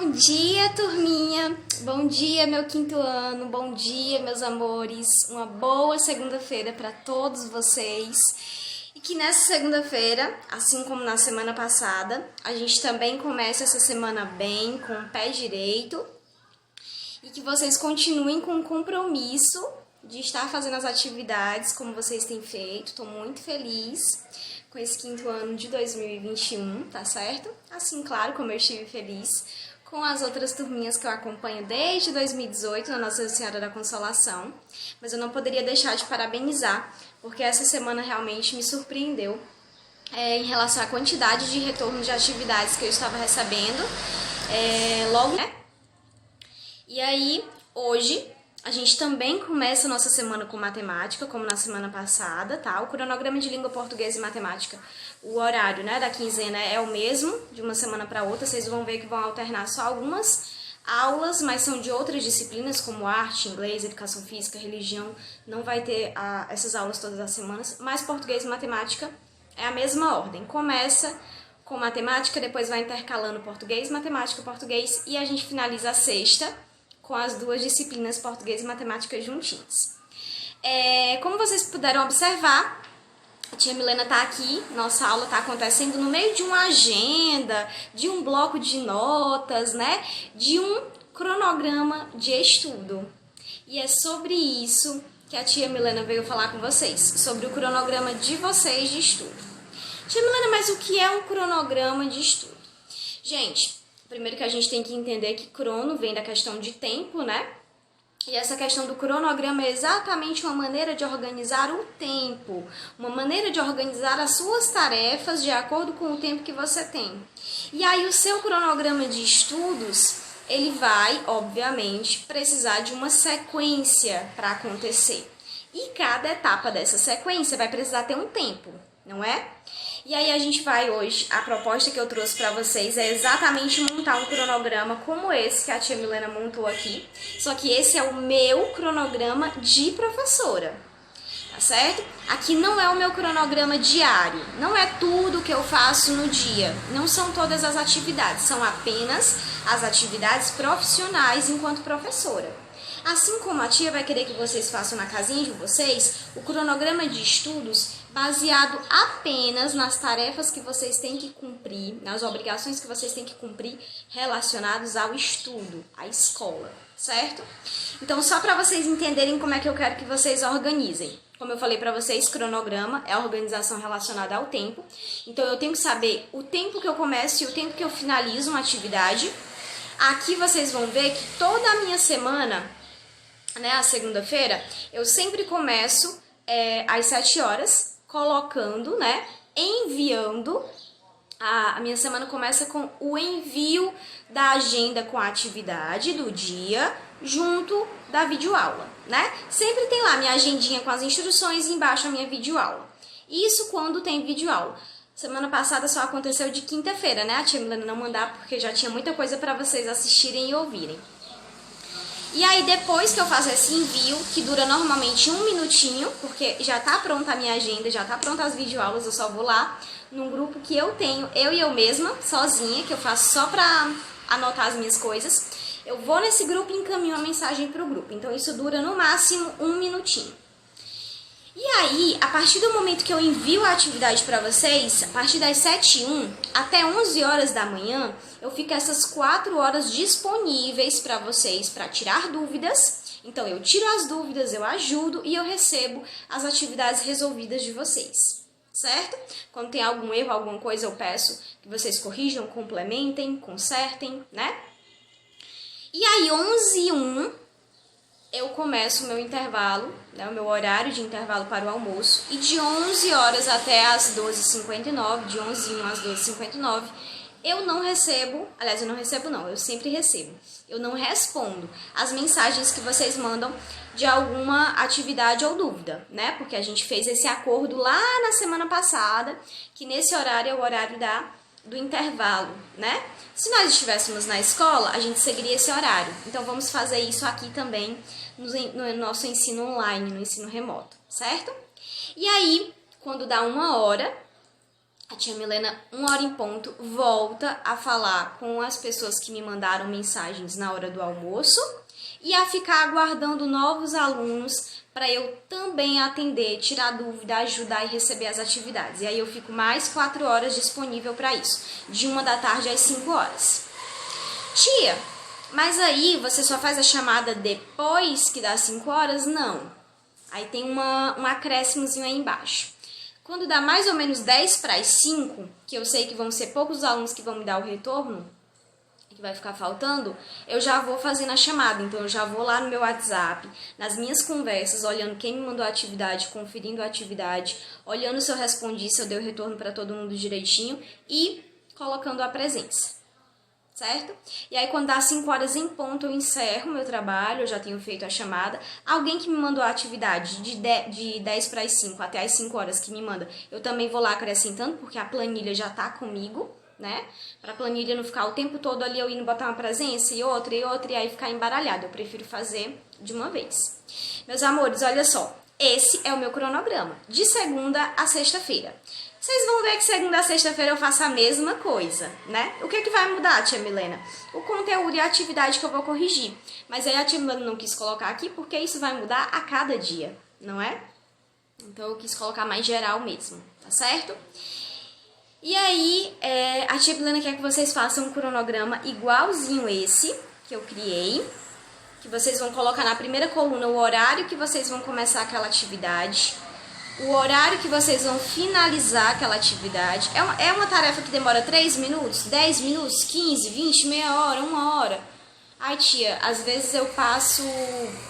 Bom dia, turminha! Bom dia, meu quinto ano! Bom dia, meus amores! Uma boa segunda-feira para todos vocês. E que nessa segunda-feira, assim como na semana passada, a gente também comece essa semana bem, com o pé direito. E que vocês continuem com o compromisso de estar fazendo as atividades como vocês têm feito. Estou muito feliz com esse quinto ano de 2021, tá certo? Assim, claro, como eu estive feliz com as outras turminhas que eu acompanho desde 2018 na Nossa Senhora da Consolação. Mas eu não poderia deixar de parabenizar, porque essa semana realmente me surpreendeu em relação à quantidade de retorno de atividades que eu estava recebendo logo, né? E aí, hoje, a gente também começa a nossa semana com matemática, como na semana passada, tá? O cronograma de língua portuguesa e matemática, o horário, né, da quinzena é o mesmo, de uma semana para outra. Vocês vão ver que vão alternar só algumas aulas, mas são de outras disciplinas, como arte, inglês, educação física, religião. Não vai ter essas aulas todas as semanas, mas português e matemática é a mesma ordem. Começa com matemática, depois vai intercalando português, matemática, português, e a gente finaliza a sexta com as duas disciplinas português e matemática juntinhas. Como vocês puderam observar, a tia Milena está aqui, nossa aula está acontecendo no meio de uma agenda, de um bloco de notas, né? De um cronograma de estudo. E é sobre isso que a tia Milena veio falar com vocês, sobre o cronograma de vocês de estudo. Tia Milena, mas o que é um cronograma de estudo? Gente, primeiro que a gente tem que entender que crono vem da questão de tempo, né? E essa questão do cronograma é exatamente uma maneira de organizar o tempo, uma maneira de organizar as suas tarefas de acordo com o tempo que você tem. E aí o seu cronograma de estudos, ele vai, obviamente, precisar de uma sequência para acontecer. E cada etapa dessa sequência vai precisar ter um tempo, não é? E aí a gente vai hoje, a proposta que eu trouxe para vocês é exatamente montar um cronograma como esse que a tia Milena montou aqui, só que esse é o meu cronograma de professora, tá certo? Aqui não é o meu cronograma diário, não é tudo que eu faço no dia, não são todas as atividades, são apenas as atividades profissionais enquanto professora. Assim como a tia vai querer que vocês façam na casinha de vocês, o cronograma de estudos baseado apenas nas tarefas que vocês têm que cumprir, nas obrigações que vocês têm que cumprir relacionadas ao estudo, à escola, certo? Então, só para vocês entenderem como é que eu quero que vocês organizem. Como eu falei para vocês, cronograma é a organização relacionada ao tempo. Então, eu tenho que saber o tempo que eu começo e o tempo que eu finalizo uma atividade. Aqui vocês vão ver que toda a minha semana, né, a segunda-feira, eu sempre começo às 7 horas, colocando, né, enviando. A minha semana começa com o envio da agenda com a atividade do dia, junto da videoaula, né? Sempre tem lá minha agendinha com as instruções e embaixo a minha videoaula. Isso quando tem videoaula. Semana passada só aconteceu de quinta-feira, né? A tia Milena não mandar porque já tinha muita coisa para vocês assistirem e ouvirem. E aí, depois que eu faço esse envio, que dura normalmente 1 minutinho, porque já tá pronta a minha agenda, já tá pronta as videoaulas, eu só vou lá num grupo que eu tenho, eu e eu mesma, sozinha, que eu faço só pra anotar as minhas coisas. Eu vou nesse grupo e encaminho a mensagem pro grupo. Então, isso dura no máximo 1 minutinho. E aí, a partir do momento que eu envio a atividade para vocês, a partir das 7h01 até 11 horas da manhã, eu fico essas 4 horas disponíveis para vocês para tirar dúvidas. Então, eu tiro as dúvidas, eu ajudo e eu recebo as atividades resolvidas de vocês, certo? Quando tem algum erro, alguma coisa, eu peço que vocês corrijam, complementem, consertem, né? E aí, 11h01... eu começo o meu intervalo, né, o meu horário de intervalo para o almoço, e de 11 horas até as 12h59, de 11h01 às 12h59, eu não recebo, aliás, eu não recebo não, eu sempre recebo, eu não respondo as mensagens que vocês mandam de alguma atividade ou dúvida, né, porque a gente fez esse acordo lá na semana passada, que nesse horário é o horário do intervalo, né? Se nós estivéssemos na escola, a gente seguiria esse horário. Então, vamos fazer isso aqui também no nosso ensino online, no ensino remoto, certo? E aí, quando dá 1 hora, a tia Milena, 1h em ponto, volta a falar com as pessoas que me mandaram mensagens na hora do almoço e a ficar aguardando novos alunos para eu também atender, tirar dúvida, ajudar e receber as atividades. E aí eu fico mais 4 horas disponível para isso, de 1 da tarde às 5 horas. Tia, mas aí você só faz a chamada depois que dá 5 horas? Não. Aí tem um acréscimozinho aí embaixo. Quando dá mais ou menos 10 para as 5, que eu sei que vão ser poucos alunos que vão me dar o retorno, que vai ficar faltando, eu já vou fazendo a chamada. Então, eu já vou lá no meu WhatsApp, nas minhas conversas, olhando quem me mandou a atividade, conferindo a atividade, olhando se eu respondi, se eu dei o retorno para todo mundo direitinho e colocando a presença. Certo? E aí, quando dá 5 horas em ponto, eu encerro o meu trabalho, eu já tenho feito a chamada. Alguém que me mandou a atividade de 10 para as 5 até as 5 horas que me manda, eu também vou lá acrescentando, porque a planilha já tá comigo, né? Para a planilha não ficar o tempo todo ali eu indo botar uma presença e outra, e aí ficar embaralhado. Eu prefiro fazer de uma vez. Meus amores, olha só. Esse é o meu cronograma, de segunda a sexta-feira. Vocês vão ver que segunda a sexta-feira eu faço a mesma coisa, né? O que é que vai mudar, tia Milena? O conteúdo e a atividade que eu vou corrigir. Mas aí a tia Milena não quis colocar aqui porque isso vai mudar a cada dia, não é? Então eu quis colocar mais geral mesmo, tá certo? E aí, a tia Milena quer que vocês façam um cronograma igualzinho esse que eu criei. Que vocês vão colocar na primeira coluna o horário que vocês vão começar aquela atividade, o horário que vocês vão finalizar aquela atividade. É uma tarefa que demora 3 minutos, 10 minutos, 15, 20, meia hora, 1 hora. Ai, tia, às vezes eu passo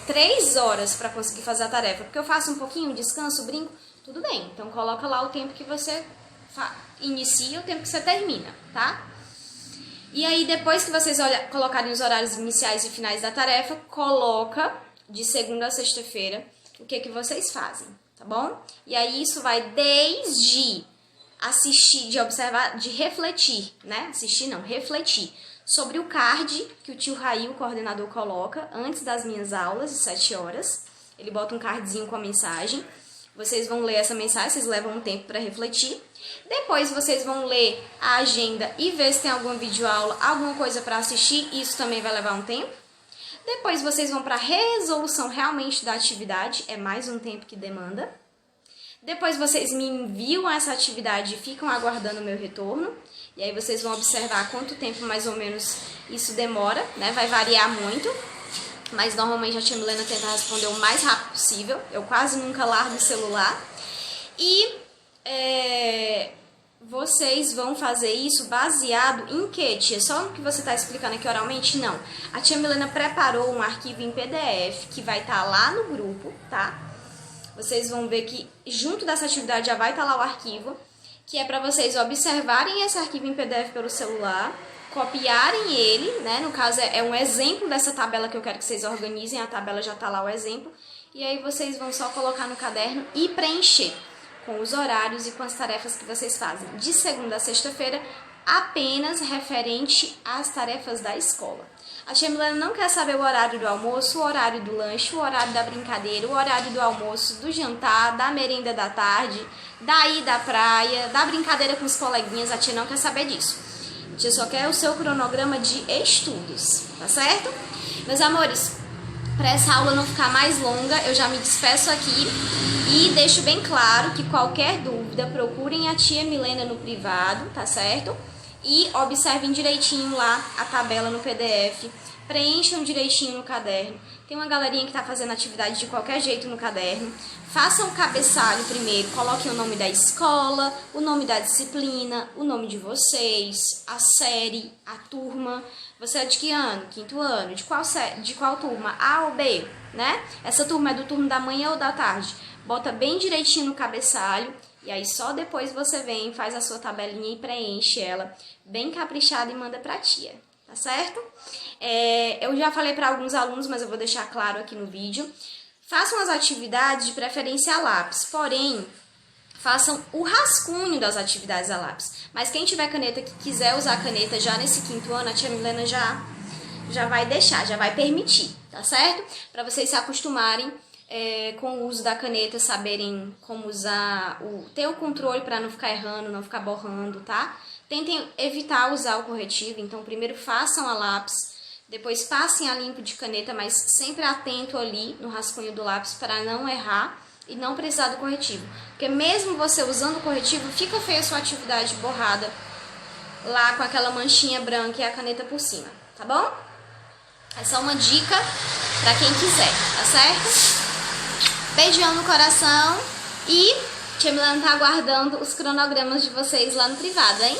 3 horas para conseguir fazer a tarefa, porque eu faço um pouquinho, descanso, brinco, tudo bem. Então, coloca lá o tempo que você inicia e o tempo que você termina, tá? E aí, depois que vocês colocarem os horários iniciais e finais da tarefa, coloca de segunda a sexta-feira o que vocês fazem, tá bom? E aí, isso vai desde assistir, de observar, de refletir, né? Assistir não, refletir sobre o card que o tio Raí, o coordenador, coloca antes das minhas aulas, de 7 horas. Ele bota um cardzinho com a mensagem. Vocês vão ler essa mensagem, vocês levam um tempo para refletir. Depois vocês vão ler a agenda e ver se tem alguma videoaula, alguma coisa para assistir. Isso também vai levar um tempo. Depois vocês vão para a resolução realmente da atividade. É mais um tempo que demanda. Depois vocês me enviam essa atividade e ficam aguardando o meu retorno. E aí vocês vão observar quanto tempo mais ou menos isso demora, né? Vai variar muito. Mas normalmente a tia Milena tenta responder o mais rápido possível. Eu quase nunca largo o celular. E vocês vão fazer isso baseado em quê, tia? Só no que você está explicando aqui oralmente? Não. A tia Milena preparou um arquivo em PDF que vai estar lá no grupo, tá? Vocês vão ver que junto dessa atividade já vai estar lá o arquivo, que é para vocês observarem esse arquivo em PDF pelo celular, copiarem ele, né? No caso, é um exemplo dessa tabela que eu quero que vocês organizem. A tabela já tá lá o exemplo. E aí vocês vão só colocar no caderno e preencher com os horários e com as tarefas que vocês fazem de segunda a sexta-feira, apenas referente às tarefas da escola. A tia Milena não quer saber o horário do almoço, o horário do lanche, o horário da brincadeira, o horário do almoço, do jantar, da merenda da tarde, da ida à praia, da brincadeira com os coleguinhas. A tia não quer saber disso. A tia só quer o seu cronograma de estudos, tá certo? Meus amores, para essa aula não ficar mais longa, eu já me despeço aqui e deixo bem claro que qualquer dúvida, procurem a tia Milena no privado, tá certo? E observem direitinho lá a tabela no PDF, preencham direitinho no caderno. Tem uma galerinha que tá fazendo atividade de qualquer jeito no caderno. Façam o cabeçalho primeiro, coloquem o nome da escola, o nome da disciplina, o nome de vocês, a série, a turma. Você é de que ano? 5º ano. De qual turma? A ou B, né? Essa turma é do turno da manhã ou da tarde? Bota bem direitinho no cabeçalho. E aí só depois você vem, faz a sua tabelinha e preenche ela bem caprichada e manda pra tia, tá certo? Eu já falei para alguns alunos, mas eu vou deixar claro aqui no vídeo. Façam as atividades de preferência a lápis, porém, façam o rascunho das atividades a lápis. Mas quem tiver caneta que quiser usar caneta já nesse 5º ano, a tia Milena já vai deixar, já vai permitir, tá certo? Para vocês se acostumarem com o uso da caneta, saberem como usar, ter o controle para não ficar errando, não ficar borrando, tá? Tentem evitar usar o corretivo, então primeiro façam a lápis, depois passem a limpo de caneta, mas sempre atento ali no rascunho do lápis para não errar e não precisar do corretivo. Porque mesmo você usando o corretivo, fica feia a sua atividade borrada lá com aquela manchinha branca e a caneta por cima, tá bom? Essa é uma dica para quem quiser, tá certo? Beijão no coração e Tia Milena tá aguardando os cronogramas de vocês lá no privado, hein?